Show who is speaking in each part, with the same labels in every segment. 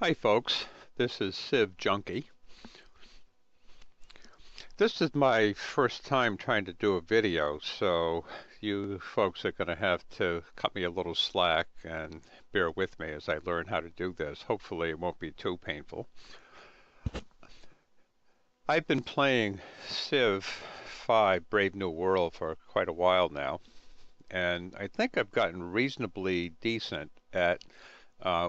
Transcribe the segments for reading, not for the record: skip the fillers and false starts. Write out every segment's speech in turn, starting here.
Speaker 1: Hi folks, this is Civ Junkie. This is my first time trying to do a video, so you folks are going to have to cut me a little slack and bear with me as I learn how to do this. Hopefully it won't be too painful. I've been playing Civ 5 Brave New World for quite a while now, and I think I've gotten reasonably decent at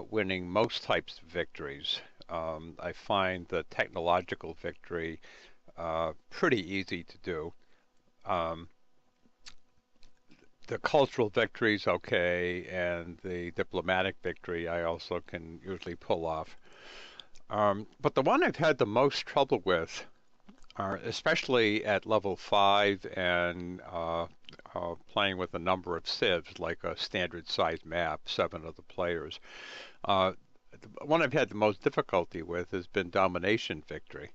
Speaker 1: winning most types of victories. I find the technological victory pretty easy to do. Um, the cultural victory is okay, and the diplomatic victory I also can usually pull off. But the one I've had the most trouble with, especially at level 5 and playing with a number of civs, like a standard size map, 7 other players, the one I've had the most difficulty with has been Domination Victory.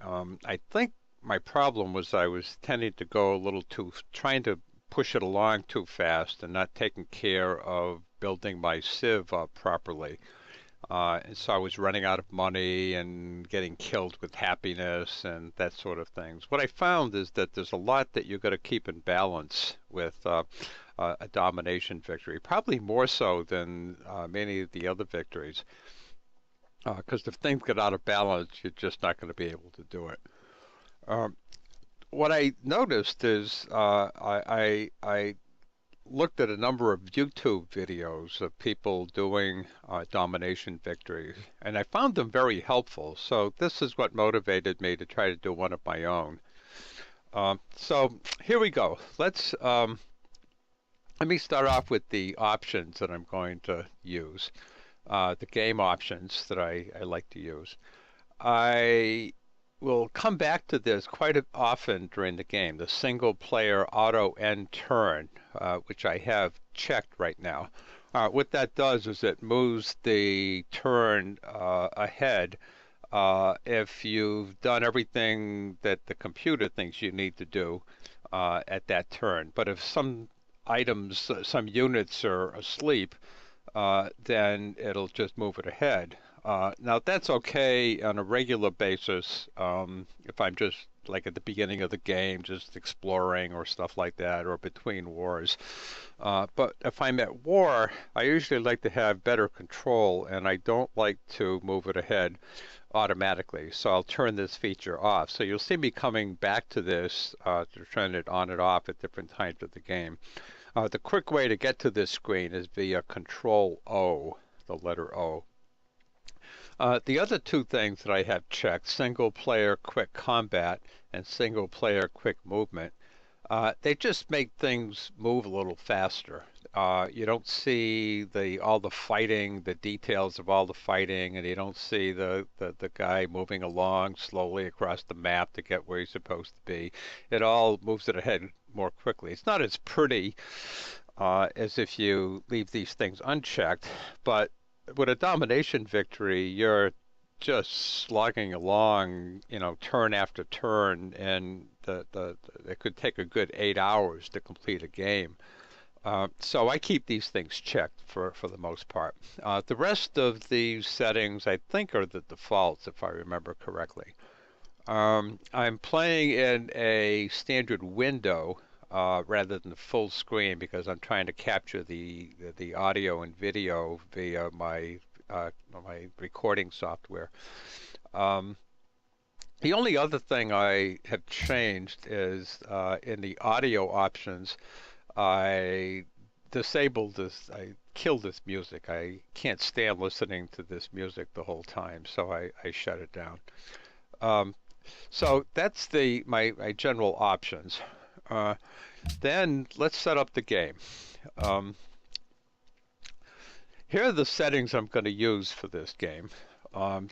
Speaker 1: I think my problem was I was tending to go a little trying to push it along too fast and not taking care of building my Civ up properly. And so I was running out of money and getting killed with happiness and that sort of things. What I found is that there's a lot that you've got to keep in balance with a domination victory, probably more so than many of the other victories. Because if things get out of balance, you're just not going to be able to do it. What I noticed is I looked at a number of YouTube videos of people doing domination victories, and I found them very helpful. So this is what motivated me to try to do one of my own. So here we go. Let me start off with the options that I'm going to use. The game options that I like to use. I will come back to this quite often during the game, the single player auto end turn, which I have checked right now. What that does is it moves the turn ahead if you've done everything that the computer thinks you need to do at that turn. But if some items, some units are asleep, then it'll just move it ahead. Now that's okay on a regular basis if I'm just like at the beginning of the game, just exploring or stuff like that, or between wars. But if I'm at war, I usually like to have better control, and I don't like to move it ahead automatically. So I'll turn this feature off. So you'll see me coming back to this to turn it on and off at different times of the game. The quick way to get to this screen is via Control O, the letter O. The other two things that I have checked, single player quick combat and single player quick movement, they just make things move a little faster. You don't see all the fighting, the details of all the fighting, and you don't see the guy moving along slowly across the map to get where he's supposed to be. It all moves it ahead more quickly. It's not as pretty as if you leave these things unchecked, but with a domination victory, you're just slogging along, turn after turn, and it could take a good 8 hours to complete a game. So I keep these things checked for the most part. The rest of these settings, I think, are the defaults, if I remember correctly. I'm playing in a standard window rather than the full screen because I'm trying to capture the audio and video via my recording software. The only other thing I have changed is in the audio options, I disabled this. I killed this music. I can't stand listening to this music the whole time, so I shut it down. So that's my general options. Then let's set up the game. Here are the settings I'm going to use for this game.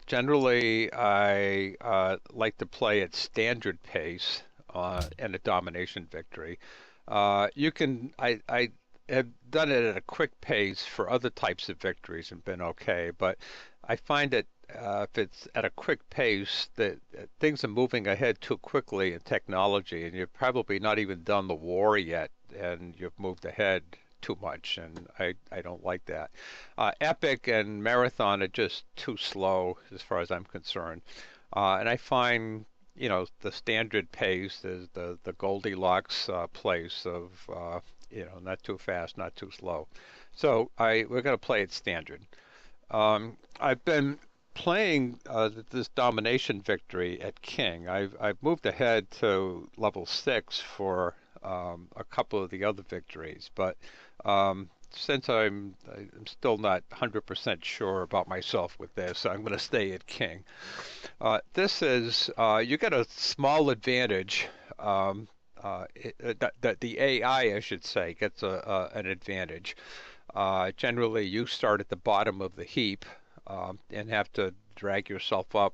Speaker 1: Generally, I like to play at standard pace in a domination victory. I have done it at a quick pace for other types of victories and been okay, but I find that if it's at a quick pace, that things are moving ahead too quickly in technology, and you've probably not even done the war yet, and you've moved ahead too much, and I don't like that. Epic and Marathon are just too slow as far as I'm concerned. And I find, the standard pace is the Goldilocks place of, not too fast, not too slow. So we're going to play it standard. I've been playing this Domination Victory at King. I've moved ahead to level 6 for a couple of the other victories, but since I'm still not 100% sure about myself with this, I'm going to stay at King. This is you get a small advantage. The AI, I should say, gets an advantage. Generally, you start at the bottom of the heap and have to drag yourself up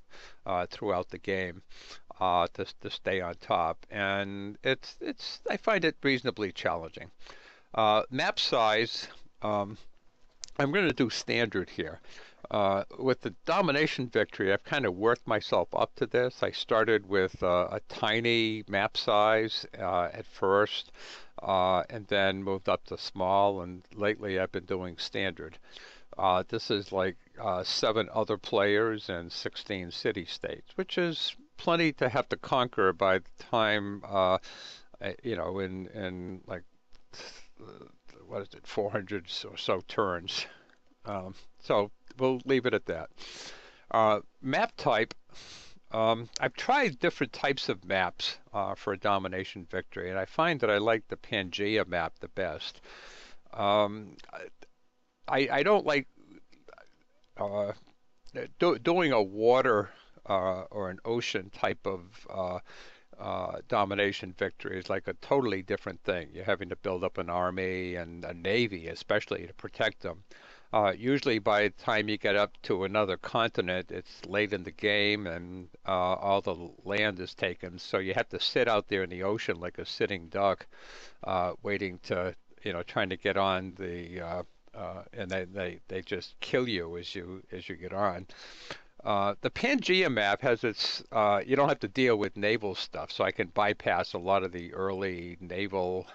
Speaker 1: throughout the game to stay on top, and I find it reasonably challenging. Map size, I'm going to do standard here. With the Domination Victory, I've kind of worked myself up to this. I started with a tiny map size at first, and then moved up to small, and lately I've been doing standard. This is like 7 other players and 16 city-states, which is plenty to have to conquer by the time, in like, what is it, 400 or so turns. So we'll leave it at that. Map type. I've tried different types of maps for a Domination Victory, and I find that I like the Pangea map the best. I don't like doing a water or an ocean type of Domination Victory is like a totally different thing. You're having to build up an army and a navy, especially to protect them. Usually by the time you get up to another continent, it's late in the game and all the land is taken. So you have to sit out there in the ocean like a sitting duck, waiting to, trying to get on the, and they just kill you as you get on. The Pangea map has its, you don't have to deal with naval stuff, so I can bypass a lot of the early naval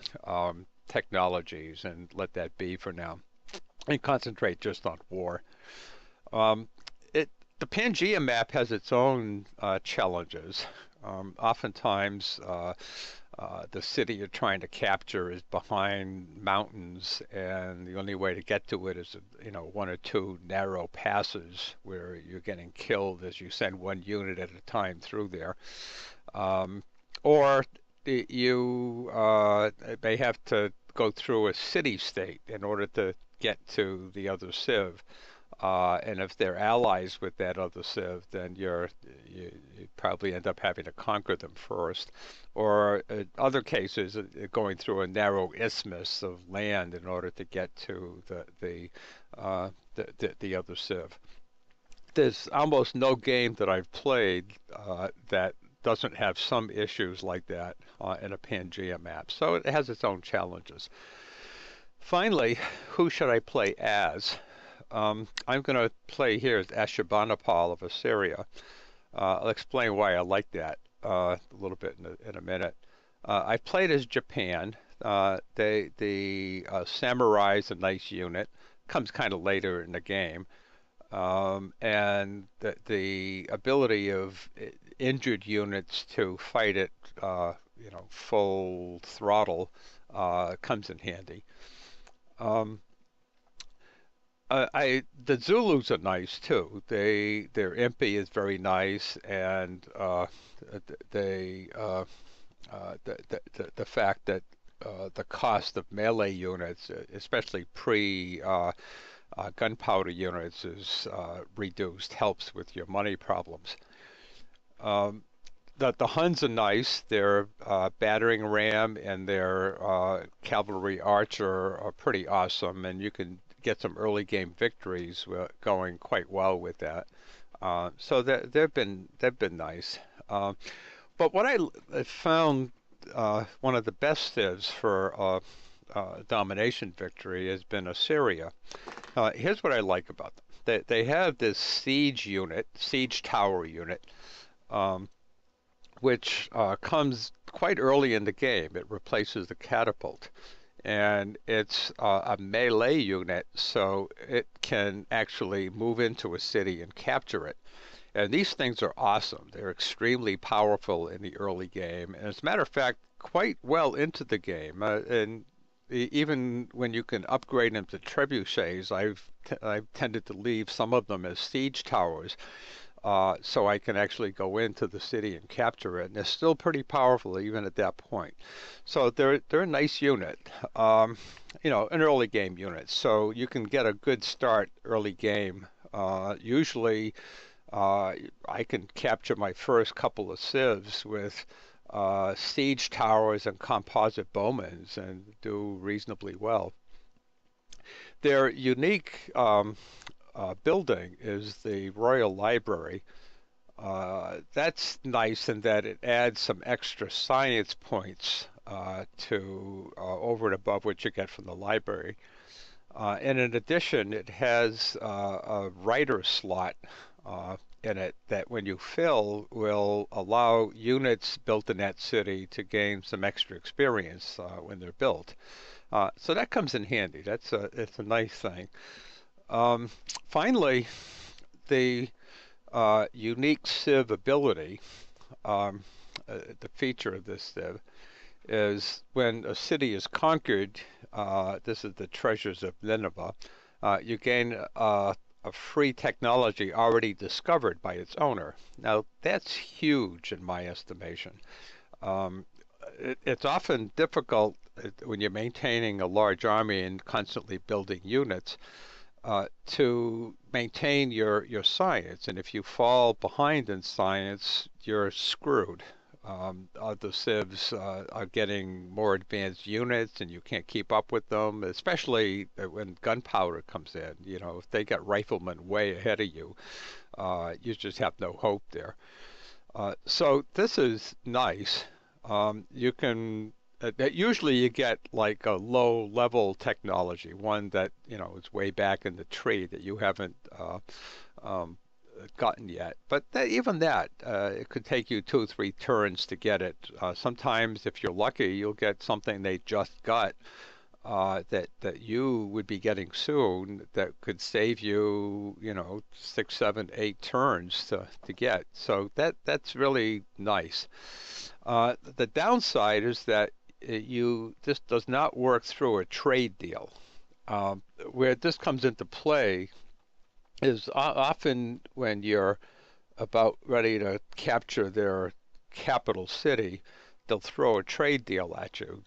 Speaker 1: technologies and let that be for now, and concentrate just on war. The Pangea map has its own challenges. Oftentimes, the city you're trying to capture is behind mountains, and the only way to get to it is, 1 or 2 narrow passes where you're getting killed as you send 1 unit at a time through there. Or you may have to go through a city-state in order to get to the other civ. And if they're allies with that other civ, then you probably end up having to conquer them first. Or in other cases, going through a narrow isthmus of land in order to get to the other civ. There's almost no game that I've played that doesn't have some issues like that in a Pangea map. So it has its own challenges. Finally, who should I play as? I'm going to play here as Ashurbanipal of Assyria. I'll explain why I like that a little bit in a minute. I played as Japan. The samurai is a nice unit. Comes kind of later in the game. And the ability of injured units to fight at full throttle comes in handy. The Zulus are nice too. Their impi is very nice, and the fact that the cost of melee units, especially gunpowder units, is reduced, helps with your money problems. The Huns are nice. Their battering ram and their cavalry archer are pretty awesome, and you can get some early game victories going quite well with that. So they've been nice. But what I found one of the best civs for Domination Victory has been Assyria. Here's what I like about them. They have this siege tower unit, which comes quite early in the game. It replaces the catapult. and it's a melee unit, so it can actually move into a city and capture it. And these things are awesome. They're extremely powerful in the early game, and as a matter of fact, quite well into the game. And even when you can upgrade them to trebuchets, I've tended to leave some of them as siege towers, so I can actually go into the city and capture it. And they're still pretty powerful even at that point. So they're a nice unit, an early game unit. So you can get a good start early game. Usually, I can capture my first couple of civs with siege towers and composite bowmans and do reasonably well. Their unique building is the Royal Library. That's nice in that it adds some extra science points to over and above what you get from the library. And in addition, it has a writer slot in it that when you fill will allow units built in that city to gain some extra experience when they're built. So that comes in handy. It's a nice thing. Finally, the unique Civ ability, the feature of this Civ, is when a city is conquered, this is the treasures of Nineveh, you gain a free technology already discovered by its owner. Now, that's huge in my estimation. It's often difficult when you're maintaining a large army and constantly building units to maintain your science. And if you fall behind in science, you're screwed. The civs are getting more advanced units and you can't keep up with them, especially when gunpowder comes in. If they get riflemen way ahead of you, you just have no hope there. So this is nice. You can usually you get like a low level technology, one that is way back in the tree that you haven't gotten yet. But even that, it could take you 2 or 3 turns to get it. Sometimes, if you're lucky, you'll get something they just got that you would be getting soon that could save you, 6, 7, 8 turns to get. So that's really nice. The downside is that this does not work through a trade deal. Where this comes into play is often when you're about ready to capture their capital city, they'll throw a trade deal at you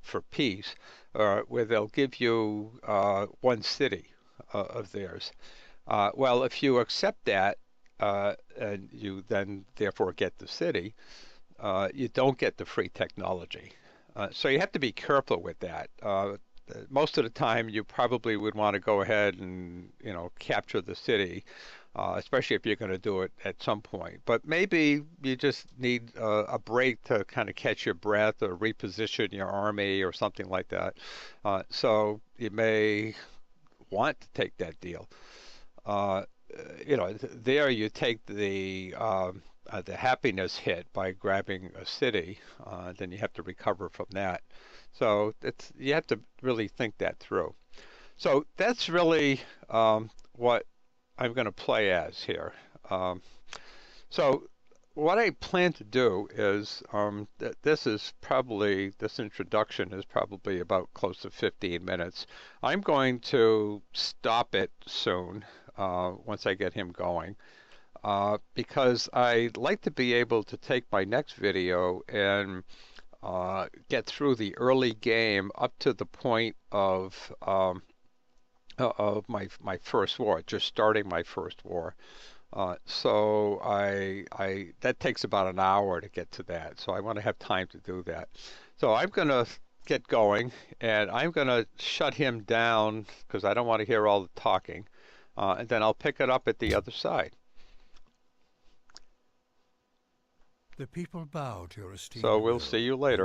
Speaker 1: for peace, where they'll give you one city of theirs. Well, if you accept that, and you then therefore get the city, you don't get the free technology. So you have to be careful with that. Most of the time, you probably would want to go ahead and capture the city, especially if you're going to do it at some point. But maybe you just need a break to kind of catch your breath or reposition your army or something like that. So you may want to take that deal. There you take the happiness hit by grabbing a city, then you have to recover from that. So you have to really think that through. So that's really what I'm going to play as here. So what I plan to do is this introduction is probably about close to 15 minutes. I'm going to stop it soon once I get him going. Because I'd like to be able to take my next video and get through the early game up to the point of my first war, just starting my first war. So that takes about an hour to get to that. So I want to have time to do that. So I'm going to get going, and I'm going to shut him down because I don't want to hear all the talking. And then I'll pick it up at the other side.
Speaker 2: The people bow to your esteemed
Speaker 1: So we'll
Speaker 2: will.
Speaker 1: see you later.